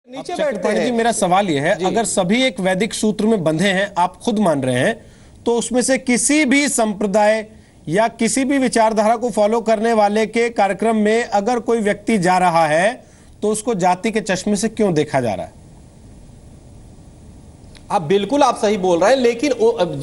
नीचे बैठते हैं। जी मेरा सवाल यह है, अगर सभी एक वैदिक सूत्र में बंधे हैं, आप खुद मान रहे हैं, तो उसमें से किसी भी संप्रदाय या किसी भी विचारधारा को फॉलो करने वाले के कार्यक्रम में अगर कोई व्यक्ति जा रहा है तो उसको जाति के चश्मे से क्यों देखा जा रहा है? बिल्कुल आप सही बोल रहे हैं, लेकिन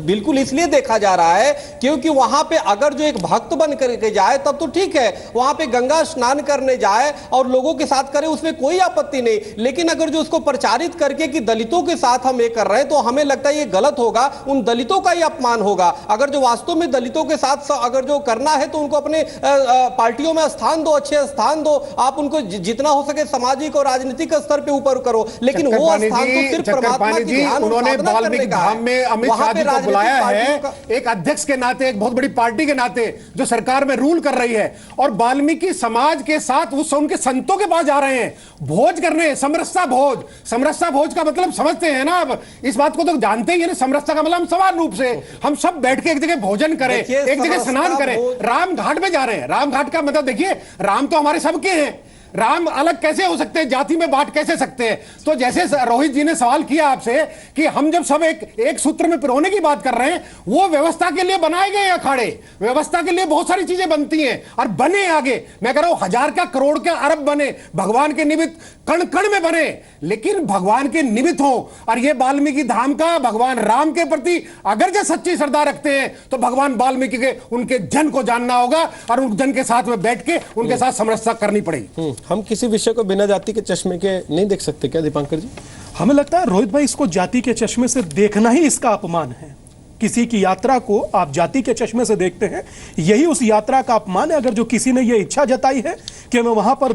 बिल्कुल इसलिए देखा जा रहा है क्योंकि वहां पे अगर जो एक भक्त बन करके जाए तब तो ठीक है, वहां पे गंगा स्नान करने जाए और लोगों के साथ करे, उसमें कोई आपत्ति नहीं। लेकिन अगर जो उसको प्रचारित करके कि दलितों के साथ हम ये कर रहे हैं तो हमें लगता है ये गलत होगा, उन दलितों का ही अपमान होगा। अगर जो वास्तव में दलितों के साथ अगर जो करना है तो उनको अपने पार्टियों में स्थान दो, अच्छे स्थान दो, आप उनको जितना हो सके सामाजिक और राजनीतिक स्तर पर ऊपर करो, लेकिन वो स्थान तो सिर्फ परमात्मा की ध्यान उन्होंने वाल्मीकि धाम में अमित शाह जी को बुलाया है एक अध्यक्ष के नाते, एक बहुत बड़ी पार्टी के नाते जो सरकार में रूल कर रही है, और वाल्मीकि समाज के साथ उनके संतों के पास जा रहे हैं भोज करने, समरसता भोज। समरसता भोज का मतलब समझते हैं ना, अब इस बात को तो जानते ही है ना। समरसता का मतलब हम समान रूप से हम सब बैठ के एक जगह भोजन करें, एक जगह स्नान करें। राम घाट में जा रहे हैं, राम घाट का मतलब देखिए, राम तो हमारे सबके हैं, राम अलग कैसे हो सकते हैं, जाति में बांट कैसे सकते हैं? तो जैसे रोहित जी ने सवाल किया आपसे कि हम जब सब एक सूत्र में पिरोने की बात कर रहे हैं, वो व्यवस्था के लिए बनाए गए अखाड़े, व्यवस्था के लिए बहुत सारी चीजें बनती हैं और बने आगे। मैं कह रहा हूं हजार का, करोड़ का, अरब बने, भगवान के निमित्त कण कण में बने, लेकिन भगवान के निमित्त हो। और ये वाल्मीकि धाम का भगवान राम के प्रति अगर जो सच्ची श्रद्धा रखते हैं तो भगवान वाल्मीकि के उनके जन को जानना होगा और उन जन के साथ में बैठ के उनके साथ समरसता करनी पड़ेगी। हम किसी विषय को बिना जाति के चश्मे के नहीं देख सकते क्या दीपांकर जी? हमें लगता है रोहित भाई, इसको जाति के चश्मे से देखना ही इसका अपमान है। किसी की यात्रा को आप जाति के चश्मे से देखते हैं, यही उस यात्रा का अपमान है। अगर जो किसी ने यह इच्छा जताई है कि मैं वहां पर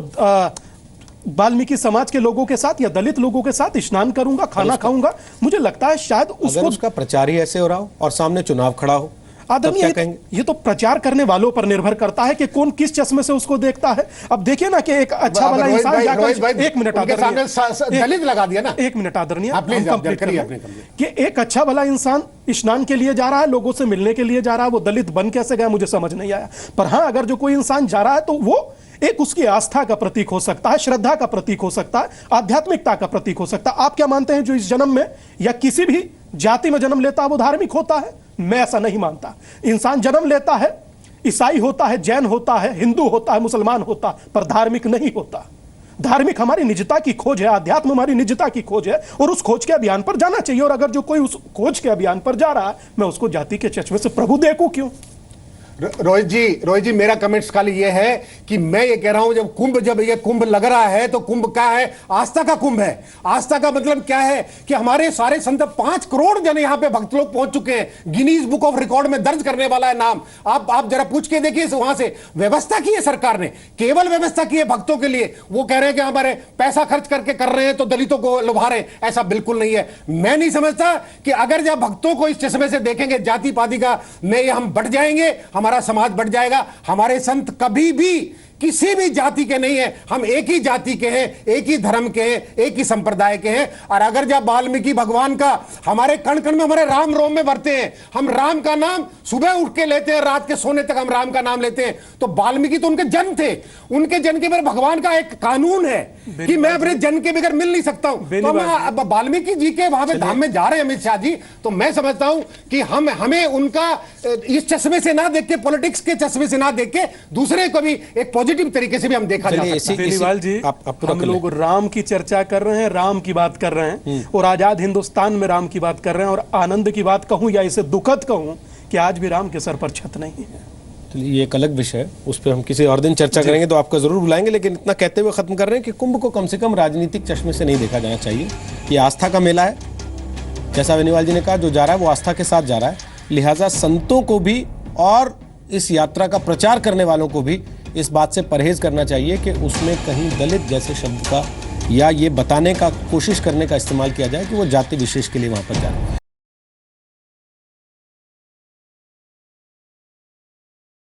वाल्मीकि समाज के लोगों के साथ या दलित लोगों के साथ स्नान करूंगा, खाना खाऊंगा, मुझे लगता है शायद उसका प्रचार ही ऐसे हो रहा हो और सामने चुनाव खड़ा हो, आदरणीय, ये तो प्रचार करने वालों पर निर्भर करता है कि कौन किस चश्मे से उसको देखता है। अब देखिए ना कि एक अच्छा वाला इंसान जाकर, एक मिनट आदरणीय, दलित लगा दिया ना, एक मिनट आदरणीय, कि एक अच्छा वाला इंसान स्नान के लिए जा रहा है, लोगों से मिलने के लिए जा रहा है, वो दलित बन कैसे गया मुझे समझ नहीं आया। पर हाँ, अगर जो कोई इंसान जा रहा है तो वो एक उसकी आस्था का प्रतीक हो सकता है, श्रद्धा का प्रतीक हो सकता है, आध्यात्मिकता का प्रतीक हो सकता है। आप क्या मानते हैं जो इस जन्म में या किसी भी जाति में जन्म लेता है वो धार्मिक होता है? मैं ऐसा नहीं मानता। इंसान जन्म लेता है, ईसाई होता है, जैन होता है, हिंदू होता है, मुसलमान होता है, पर धार्मिक नहीं होता। धार्मिक हमारी निजता की खोज है, आध्यात्म हमारी निजता की खोज है, और उस खोज के अभियान पर जाना चाहिए। और अगर जो कोई उस खोज के अभियान पर जा रहा है, मैं उसको जाति के चश्मे से प्रभु देखूं क्यों? रोहित जी मेरा कमेंट्स खाली ये है कि मैं ये कह रहा हूं, जब ये कुंभ लग रहा है तो कुंभ क्या है? आस्था का कुंभ है। आस्था का मतलब क्या है कि हमारे सारे संत, 5 करोड़ जन यहां पे भक्त लोग पहुंच चुके हैं, गिनीज बुक ऑफ रिकॉर्ड में दर्ज करने वाला है नाम। आप जरा पूछ के देखिए, वहां से व्यवस्था की है सरकार ने, केवल व्यवस्था की है भक्तों के लिए। वो कह रहे हैं कि हमारे पैसा खर्च करके कर रहे हैं तो दलितों को लुभा रहे हैं, ऐसा बिल्कुल नहीं है। मैं नहीं समझता कि अगर जब भक्तों को इस चश्मे से देखेंगे जाति पाति का, में हम बढ़ जाएंगे, हमारा समाज बढ़ जाएगा। हमारे संत कभी भी किसी भी जाति के नहीं है, हम एक ही जाति के हैं, एक ही धर्म के हैं, एक ही संप्रदाय के हैं। और अगर जब वाल्मीकि भगवान का हमारे कण कण में, हमारे राम रोम में भरते हैं, हम राम का नाम सुबह उठ के लेते हैं, रात के सोने तक हम राम का नाम लेते हैं, तो वाल्मीकि तो उनके जन थे, उनके जन के बगैर भगवान का एक कानून है कि मैं अपने जन के बगैर मिल नहीं सकता हूं। तो वाल्मीकि जी के वहां पे धाम में जा रहे हैं अमित शाह जी, तो मैं समझता हूं कि हमें उनका इस चश्मे से ना देख के, पॉलिटिक्स के चश्मे से ना देख के, दूसरे को भी एक पॉजिटिव तरीके से भी हम देखा जा सकता है। बेनीवाल जी, हम लोग राम की चर्चा कर रहे हैं, राम की बात कर रहे हैं, और आजाद हिंदुस्तान में राम की बात कर रहे हैं, और आनंद की बात कहूं या इसे दुखद कहूं कि आज भी राम के सर पर छत नहीं है। चलिए, ये एक अलग विषय है, उस पर हम किसी और दिन चर्चा करेंगे, तो आपको जरूर बुलाएंगे। लेकिन इतना कहते हुए खत्म कर रहे हैं कि कुंभ को कम से कम राजनीतिक चश्मे से नहीं देखा जाना चाहिए। ये आस्था का मेला है, जैसा बेनीवाल जी ने कहा, जो जा रहा है वो आस्था के साथ जा रहा है। लिहाजा संतों को भी और इस यात्रा का प्रचार करने वालों को भी इस बात से परहेज करना चाहिए कि उसमें कहीं दलित जैसे शब्द का या ये बताने का कोशिश करने का इस्तेमाल किया जाए कि वो जाति विशेष के लिए वहां पर जा रहे हैं।